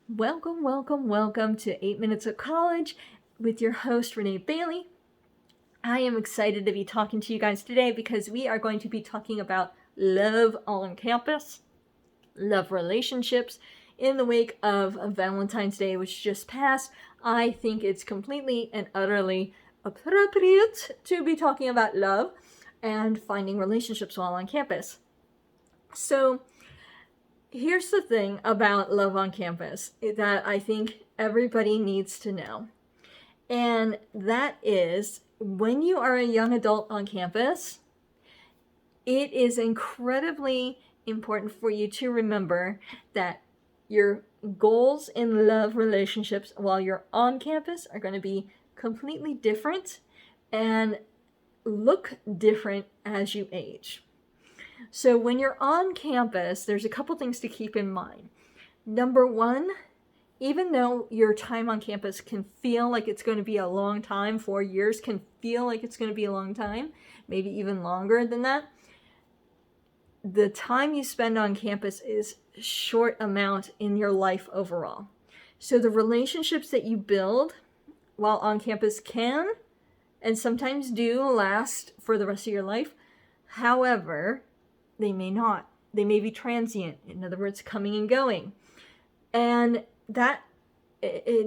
Welcome, welcome, welcome to 8 Minutes of College with your host, Renee Bailey. I am excited to be talking to you guys today because we are going to be talking about love on campus, love relationships. In the wake of Valentine's Day, which just passed, I think it's completely and utterly appropriate to be talking about love and finding relationships while on campus. So, here's the thing about love on campus that I think everybody needs to know. And that is when you are a young adult on campus, it is incredibly important for you to remember that your goals in love relationships while you're on campus are going to be completely different and look different as you age. So when you're on campus, there's a couple things to keep in mind. Number one, even though your time on campus can feel like it's going to be a long time, 4 years can feel like it's going to be a long time, maybe even longer than that, the time you spend on campus is a short amount in your life overall. So the relationships that you build while on campus can and sometimes do last for the rest of your life. However, they may not. They may be transient. In other words, coming and going. And that is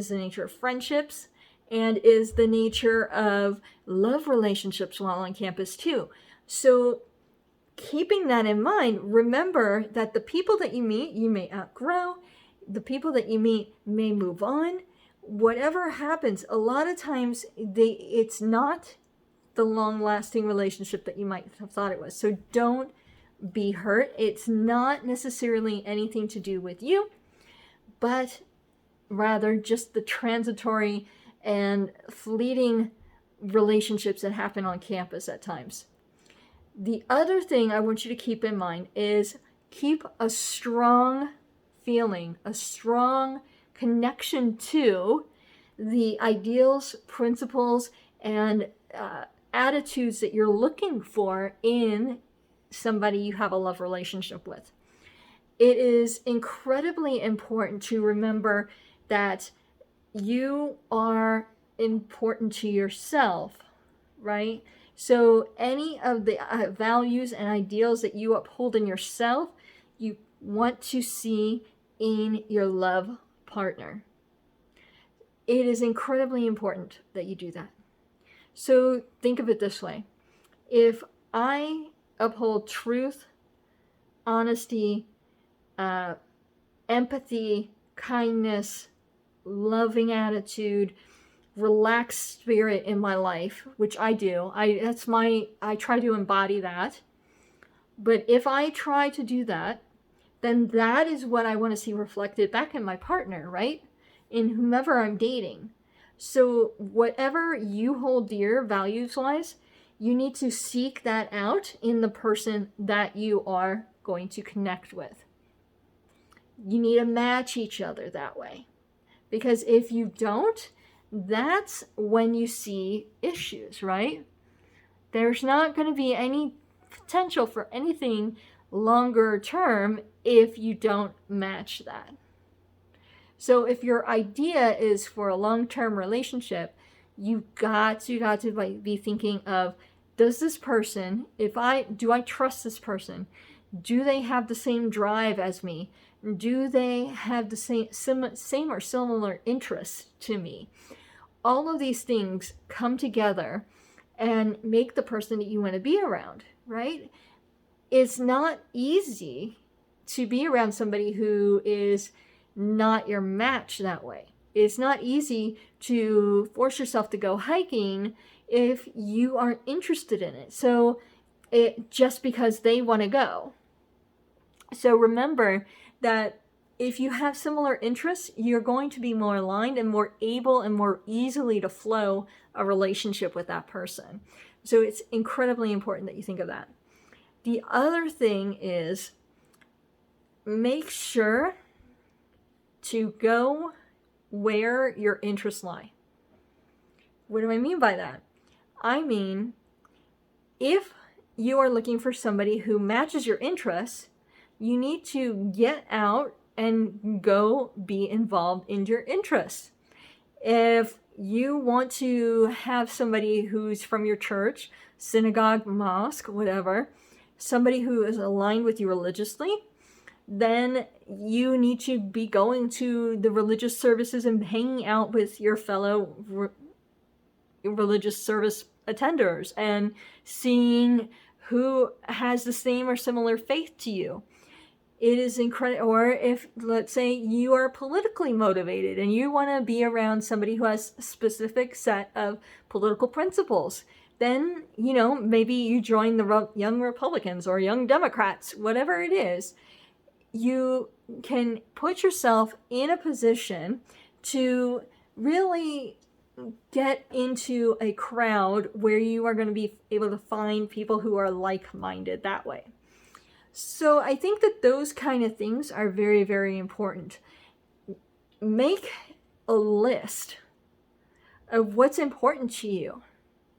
the nature of friendships and is the nature of love relationships while on campus too. So keeping that in mind, remember that the people that you meet, you may outgrow. The people that you meet may move on. Whatever happens, a lot of times it's not the long-lasting relationship that you might have thought it was. So don't be hurt. It's not necessarily anything to do with you, but rather just the transitory and fleeting relationships that happen on campus at times. The other thing I want you to keep in mind is keep a strong feeling, a strong connection to the ideals, principles, and attitudes that you're looking for in somebody you have a love relationship with. It is incredibly important to remember that you are important to yourself, right? So any of the values and ideals that you uphold in yourself, you want to see in your love partner. It is incredibly important that you do that. So think of it this way. If I uphold truth, honesty, empathy, kindness, loving attitude, relaxed spirit in my life, which I do, I try to embody that. But if I try to do that, then that is what I want to see reflected back in my partner, right? In whomever I'm dating. So whatever you hold dear values-wise, you need to seek that out in the person that you are going to connect with. You need to match each other that way. Because if you don't, that's when you see issues, right? There's not going to be any potential for anything longer term if you don't match that. So if your idea is for a long-term relationship, you've got to be thinking of, does this person, do I trust this person? Do they have the same drive as me? Do they have the same or similar interests to me? All of these things come together and make the person that you want to be around, right? It's not easy to be around somebody who is not your match that way. It's not easy to force yourself to go hiking if you aren't interested in it. So just because they want to go. So remember that if you have similar interests, you're going to be more aligned and more able and more easily to flow a relationship with that person. So it's incredibly important that you think of that. The other thing is make sure to go where your interests lie. What do I mean by that? I mean, if you are looking for somebody who matches your interests, you need to get out and go be involved in your interests. If you want to have somebody who's from your church, synagogue, mosque, whatever, somebody who is aligned with you religiously, then you need to be going to the religious services and hanging out with your fellow religious service attenders and seeing who has the same or similar faith to you. It is incredible. Or if, let's say, you are politically motivated and you want to be around somebody who has a specific set of political principles, then, maybe you join the Young Republicans or Young Democrats, whatever it is. You can put yourself in a position to really get into a crowd where you are going to be able to find people who are like-minded that way. So I think that those kind of things are very, very important. Make a list of what's important to you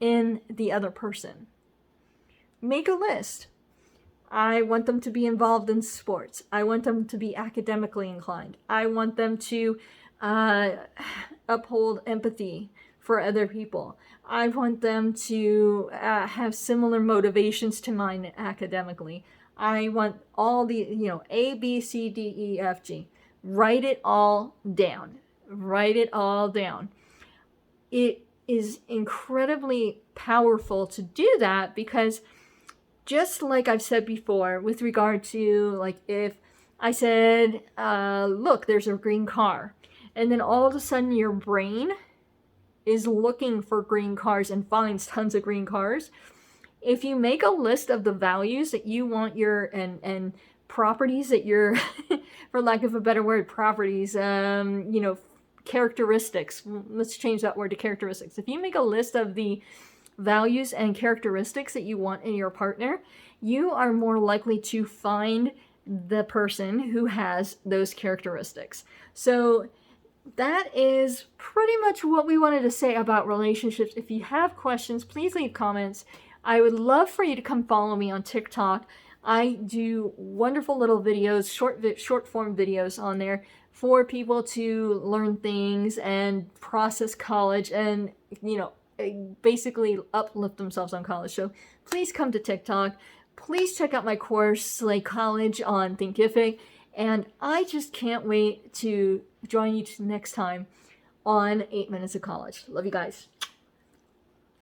in the other person. Make a list. I want them to be involved in sports. I want them to be academically inclined. I want them to uphold empathy for other people. I want them to have similar motivations to mine academically. I want all the, A, B, C, D, E, F, G. Write it all down. Write it all down. It is incredibly powerful to do that because just like I've said before, with regard to, like, if I said, look, there's a green car, and then all of a sudden your brain is looking for green cars and finds tons of green cars. If you make a list of the values that you want and properties that you're, for lack of a better word, properties, characteristics, let's change that word to characteristics. If you make a list of the values and characteristics that you want in your partner, you are more likely to find the person who has those characteristics. So that is pretty much what we wanted to say about relationships. If you have questions, please leave comments. I would love for you to come follow me on TikTok. I do wonderful little videos, short form videos on there for people to learn things and process college and, basically uplift themselves on college. So please come to TikTok. Please check out my course, Slay College, on Thinkific. And I just can't wait to join you next time on 8 Minutes of College. Love you guys.